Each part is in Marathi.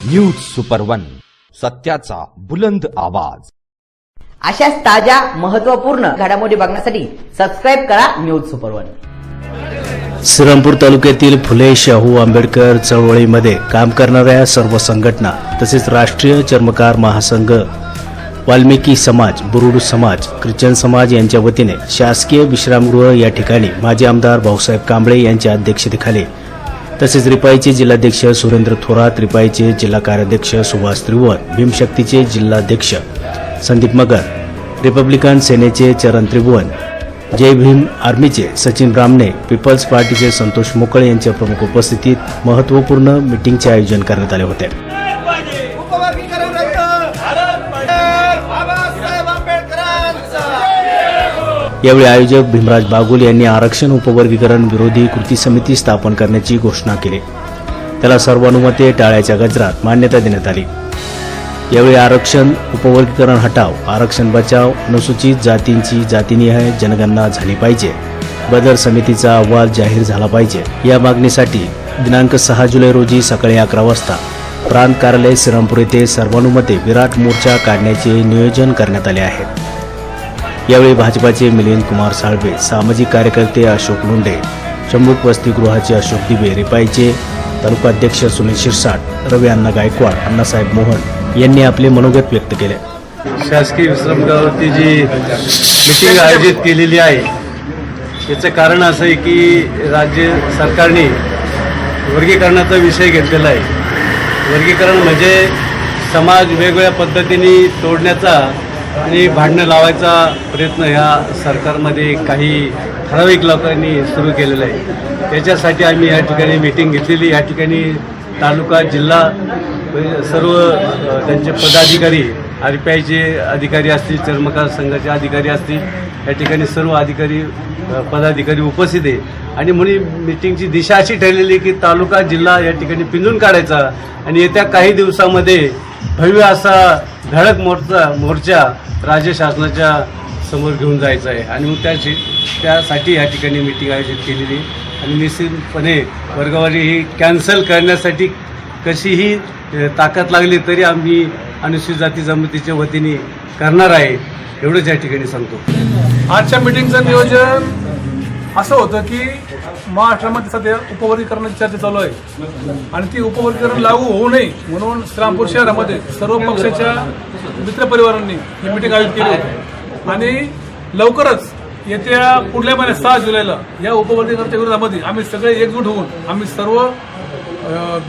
न्यूज सुपर वन, सत्याचा बुलंद आवाज। अशाच ताज्या महत्त्वपूर्ण घडामोडी बघण्यासाठी सबस्क्राइब करा न्यूज सुपर वन। श्रीरामपूर तालुक्यातील फुले शाहू आंबेडकर चळवळीमध्ये काम करणाऱ्या सर्व संघटना तसेच राष्ट्रीय चर्मकार महासंघ, वाल्मिकी समाज, बुरुड समाज, ख्रिश्चन समाज यांच्या वतीने शासकीय विश्रामगृह या ठिकाणी माजी आमदार भाऊसाहेब कांबळे यांच्या अध्यक्षतेखाली तसेच रिपाईचे जिल्हाध्यक्ष सुरेंद्र थोरात, रिपाईचे जिल्हा कार्याध्यक्ष सुभाष त्रिभुवन, भीमशक्तीचे जिल्हाध्यक्ष संदीप मगर, रिपब्लिकन सेनेचे चरण त्रिभुवन, जय भीम आर्मीचे सचिन रामने, पीपल्स पार्टीचे संतोष मोकळे यांच्या प्रमुख उपस्थितीत महत्त्वपूर्ण मीटिंगचे आयोजन करण्यात आले होते। यावेळी आयोजक भीमराज बागुल यांनी आरक्षण उपवर्गीकरण विरोधी कृती समिती स्थापन करण्याची घोषणा केली। त्याला सर्वानुमते टाळ्याच्या गजरात मान्यता देण्यात आली। यावेळी आरक्षण उपवर्गीकरण हटाव, आरक्षण बचाव, अनुसूचित जातींची जातीनिहाय जनगणना झाली पाहिजे, बदर समितीचा अहवाल जाहीर झाला पाहिजे या मागणीसाठी दिनांक 6 जुलै रोजी सकाळी 11 वाजता प्रांत कार्यालय श्रीरामपूर येथे सर्वानुमते विराट मोर्चा काढण्याचे नियोजन करण्यात आले आहे। यावेळी भाजपाचे मिलिंद कुमार साळवे, सामाजिक कार्यकर्ते अशोक लोंढे, शंभूक वसतिगृहाचे अशोक दिवे, रिपाईचे तालुकाध्यक्ष सुनील शिरसाट, रवी अण्णा गायकवाड, अण्णासाहेब मोहन यांनी आपले मनोगत व्यक्त केले। शासकीय विश्रामगृहावरती जी मीटिंग आयोजित केलेली आहे याचं कारण असं आहे की राज्य सरकारने वर्गीकरणाचा विषय घेतलेला आहे। वर्गीकरण म्हणजे समाज वेगवेगळ्या पद्धतीने तोडण्याचा आणि भांडणं लावायचा प्रयत्न ह्या सरकारमध्ये काही ठराविक लोकांनी सुरू केलेला आहे। त्याच्यासाठी आम्ही या ठिकाणी मीटिंग घेतलेली। या ठिकाणी तालुका, जिल्हा, सर्व त्यांचे पदाधिकारी, आरपीआयचे अधिकारी असतील, चर्मकार संघाचे अधिकारी असतील, या ठिकाणी सर्व अधिकारी पदाधिकारी उपस्थित आहे। आणि म्हणून मीटिंगची दिशा अशी ठरलेली की तालुका, जिल्हा या ठिकाणी पिंजून काढायचा आणि येत्या काही दिवसामध्ये भव्य असा धडक मोर्चा राज्य शासनाच्या समोर घेऊन जायचा आहे। आणि मग त्यासाठी या ठिकाणी मीटिंग आयोजित केलेली आहे। आणि निश्चितपणे वर्गवारी ही कॅन्सल करण्यासाठी कशीही ताकद लागली तरी आम्ही अनुसूचित जाती जमातीच्या वतीने करणार आहे, एवढंच या ठिकाणी सांगतो। आजच्या मीटिंगचं नियोजन असं होतं की महाराष्ट्रामध्ये सध्या उपवर्गीकरणाची चर्चा चालू आहे आणि ती उपवर्गीकरण लागू होऊ नये म्हणून श्रीरामपूर शहरामध्ये सर्व पक्षाच्या मित्रपरिवारांनी ही मीटिंग आयोजित केली होती। आणि लवकरच येत्या पुढल्या महिन्यात 6 जुलैला या उपवर्गीकरणाच्या विरोधामध्ये आम्ही सगळे एकजूट होऊन, आम्ही सर्व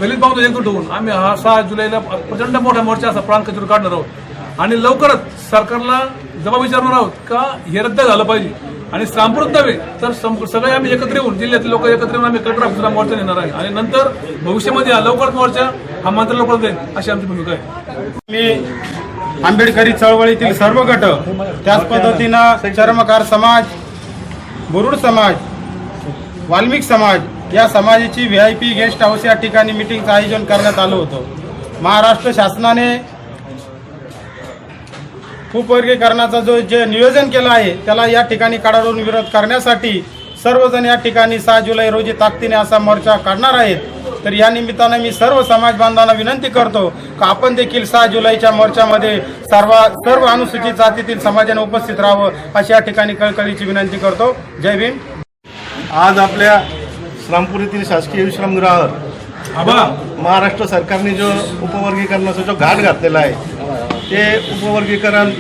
दलित बांधव एकजूट होऊन आम्ही हा 6 जुलैला प्रचंड मोठा मोर्चा असा प्रांत कचेरीवर काढणार आहोत आणि लवकरच सरकारला जबाब विचारणार आहोत का हे रद्द झालं पाहिजे। आणि श्रीरामपूरच नव्हे तर सगळे आम्ही एकत्र येऊन, जिल्ह्यातील लोक एकत्र येऊन आम्ही कलेक्टर ऑफिसला मोर्चा नेणार आहे आणि नंतर भविष्यामध्ये हा लवकरच मोर्चा हा मंत्रालयाकडे जाईल अशी आमची भूमिका आहे। मी आंबेडकरी चळवळीतील सर्व घटक, त्याच पद्धतीनं चर्मकार समाज, बुरुड समाज, वाल्मिक समाज या समाजाची VIP गेस्ट हाऊस या ठिकाणी मीटिंगचं आयोजन करण्यात आलं होतं। महाराष्ट्र शासनाने उपवर्गीकरणाचा जे नियोजन केलं आहे त्याला या ठिकाणी कडाडून विरोध करण्यासाठी सर्वजण या ठिकाणी 6 जुलै रोजी ताकदीने असा मोर्चा काढणार आहेत। तर या निमित्तानं मी सर्व समाज बांधवांना विनंती करतो की आपण देखील 6 जुलैच्या मोर्चामध्ये सर्व अनुसूचित जातीतील समाजाने उपस्थित राहावं अशी या ठिकाणी कळकळीची विनंती करतो। जय भीम। आज आपल्या श्रीरामपूर येथील शासकीय विश्रामगृहावर महाराष्ट्र सरकारने जो उपवर्गीकरणाचा जो घाट घातलेला आहे ते उपवर्गीकरण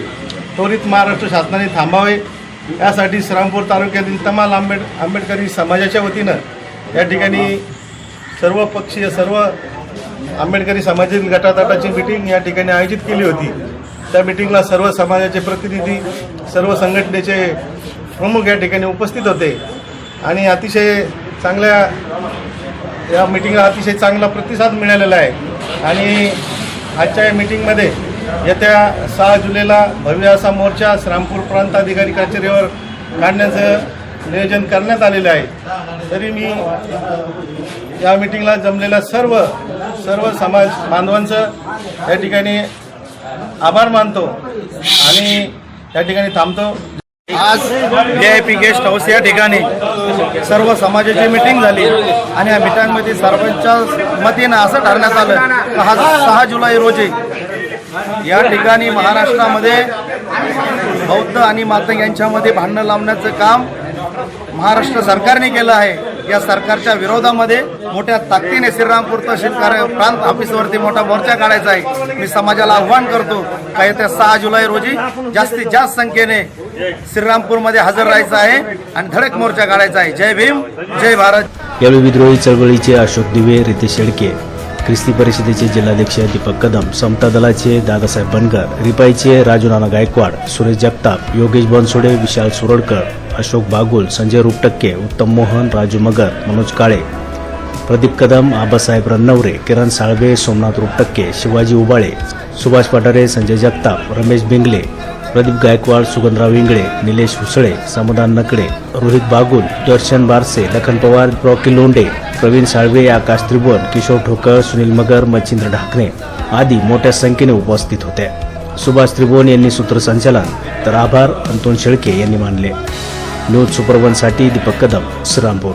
त्वरित महाराष्ट्र शासनाने थांबावे यासाठी श्रीरामपूर तालुक्यातील तमाम आंबेडकरी समाजाच्या वतीनं या ठिकाणी सर्व पक्षीय, सर्व आंबेडकरी समाजातील गटातटाची मीटिंग या ठिकाणी आयोजित केली होती। त्या मीटिंगला सर्व समाजाचे प्रतिनिधी, सर्व संघटनेचे प्रमुख या ठिकाणी उपस्थित होते आणि अतिशय चांगल्या या मीटिंगला अतिशय चांगला प्रतिसाद मिळालेला आहे। आणि आजच्या या मीटिंगमध्ये येत्या 6 जुलैला भव्य असा मोर्चा श्रीरामपूर प्रांत अधिकारी कचेरीवर काढण्याचं नियोजन करण्यात आलेलं आहे। तरी मी या मीटिंगला जमलेल्या सर्व समाज बांधवांचं या ठिकाणी आभार मानतो आणि या ठिकाणी थांबतो। आज VIP गेस्ट हाऊस या ठिकाणी सर्व समाजाची मीटिंग झाली आणि या मीटिंगमध्ये सर्वांच्या मतीनं असं ठरण्यात आलं की हा 6 जुलै रोजी या ठिकाणी महाराष्ट्रामध्ये बौद्ध आणि मातंग यांच्यामध्ये भांडणं लावण्याचं काम महाराष्ट्र सरकारने केलं आहे. या सरकारच्या विरोधामध्ये मोठ्या ताकदीने श्रीरामपूर तहसील प्रांत ऑफिसवरती मोठा मोर्चा काढायचा आहे. मी समाजाला आव्हान करतो का येत्या 6 जुलै रोजी जास्तीत जास्त संख्येने श्रीरामपूरमध्ये हजर राहायचं आहे आणि धडक मोर्चा काढायचा आहे. जय भीम, जय भारत. यावेळी विद्रोही चळवळीचे अशोक दिवे, रितेश शेळके, ख्रिस्ती परिषदेचे जिल्हाध्यक्ष दीपक कदम, समता दलाचे दादासाहेब बनकर, रिपाईचे राजू नाना गायकवाड, सुरेश जगताप, योगेश बनसोडे, विशाल सुरडकर, अशोक बागुल, संजय रुपटक्के, उत्तम मोहन, राजू मगर, मनोज काळे, प्रदीप कदम, आबासाहेब रन्नवरे, किरण साळवे, सोमनाथ रुपटक्के, शिवाजी उबाळे, सुभाष पठारे, संजय जगताप, रमेश बिंगले, प्रदीप गायकवाड, सुगंधराव इंगळे, निलेश हुसळे, समाधान नकडे, रोहित बागुल, दर्शन बारसे, लखन पवार, रॉकी लोंडे, प्रवीण साळवे, आकाश त्रिभुवन, किशोर ठोकर, सुनील मगर, मच्छिंद्र ढाकणे आदी मोठ्या संख्येने उपस्थित होते. सुभाष त्रिभुवन यांनी सूत्रसंचालन तर आभार अंतोन शेळके यांनी मानले. न्यूज सुपर 1 साठी दीपक कदम, श्रीरामपूर.